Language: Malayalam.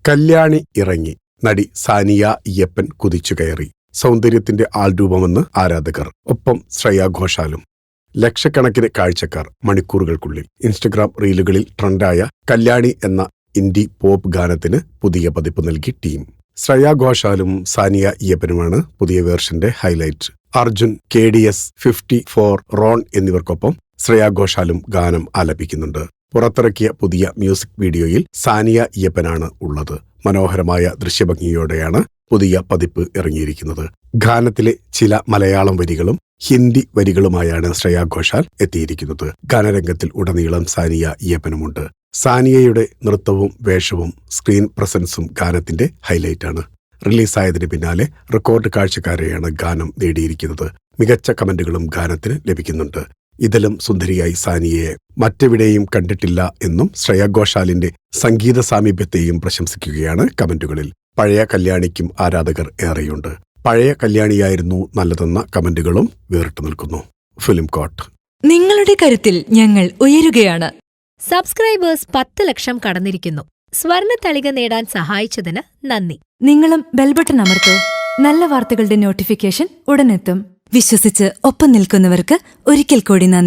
കല്യാണി ഇറങ്ങി. നടി സാനിയ അയ്യപ്പൻ കുതിച്ചുകയറി. സൗന്ദര്യത്തിന്റെ ആൾരൂപമെന്ന് ആരാധകർ. ഒപ്പം ശ്രേയാ ഘോഷാലും. ലക്ഷക്കണക്കിന് കാഴ്ചക്കാർ മണിക്കൂറുകൾക്കുള്ളിൽ. ഇൻസ്റ്റഗ്രാം റീലുകളിൽ ട്രെൻഡായ കല്യാണി എന്ന ഇൻഡി പോപ്പ് ഗാനത്തിന് പുതിയ പതിപ്പ് നൽകി ടീം. ശ്രേയാ ഘോഷാലും സാനിയ അയ്യപ്പനുമാണ് പുതിയ വേർഷന്റെ ഹൈലൈറ്റ്. അർജുൻ, KDS, 54, റോൺ എന്നിവർക്കൊപ്പം ശ്രേയാ ഘോഷാലും ഗാനം ആലപിക്കുന്നുണ്ട്. പുറത്തിറക്കിയ പുതിയ മ്യൂസിക് വീഡിയോയിൽ സാനിയ അയ്യപ്പനാണ് ഉള്ളത്. മനോഹരമായ ദൃശ്യഭംഗിയോടെയാണ് പുതിയ പതിപ്പ് ഇറങ്ങിയിരിക്കുന്നത്. ഗാനത്തിലെ ചില മലയാളം വരികളും ഹിന്ദി വരികളുമായാണ് ശ്രേയാ ഘോഷാൽ എത്തിയിരിക്കുന്നത്. ഗാനരംഗത്തിൽ ഉടനീളം സാനിയ അയ്യപ്പനുമുണ്ട്. സാനിയയുടെ നൃത്തവും വേഷവും സ്ക്രീൻ പ്രസൻസും ഗാനത്തിന്റെ ഹൈലൈറ്റാണ്. റിലീസായതിന് പിന്നാലെ റെക്കോർഡ് കാഴ്ചക്കാരെയാണ് ഗാനം നേടിയിരിക്കുന്നത്. മികച്ച കമന്റുകളും ഗാനത്തിന് ലഭിക്കുന്നുണ്ട്. ഇതിലും സുന്ദരിയായി സാനിയയെ മറ്റെവിടെയും കണ്ടിട്ടില്ല എന്നും ശ്രേയാ ഘോഷാലിന്റെ സംഗീത സാമീപ്യത്തെയും പ്രശംസിക്കുകയാണ് കമന്റുകളിൽ. പഴയ കല്യാണിക്കും ആരാധകർ ഏറെയുണ്ട്. പഴയ കല്യാണിയായിരുന്നു നല്ലതെന്ന കമന്റുകളും വേറിട്ടു നിൽക്കുന്നു. ഫിലിം കോട്ട്. നിങ്ങളുടെ കരുത്തിൽ ഞങ്ങൾ ഉയരുകയാണ്. സബ്സ്ക്രൈബേഴ്സ് 10 ലക്ഷം കടന്നിരിക്കുന്നു. സ്വർണത്തളിക നേടാൻ സഹായിച്ചതിന് നന്ദി. നിങ്ങളും ബെൽബട്ടൺ അമർത്തോ. നല്ല വാർത്തകളുടെ നോട്ടിഫിക്കേഷൻ ഉടനെത്തും. വിശ്വസിച്ച് ഒപ്പം നിൽക്കുന്നവർക്ക് ഒരിക്കൽ കൂടി നന്ദി.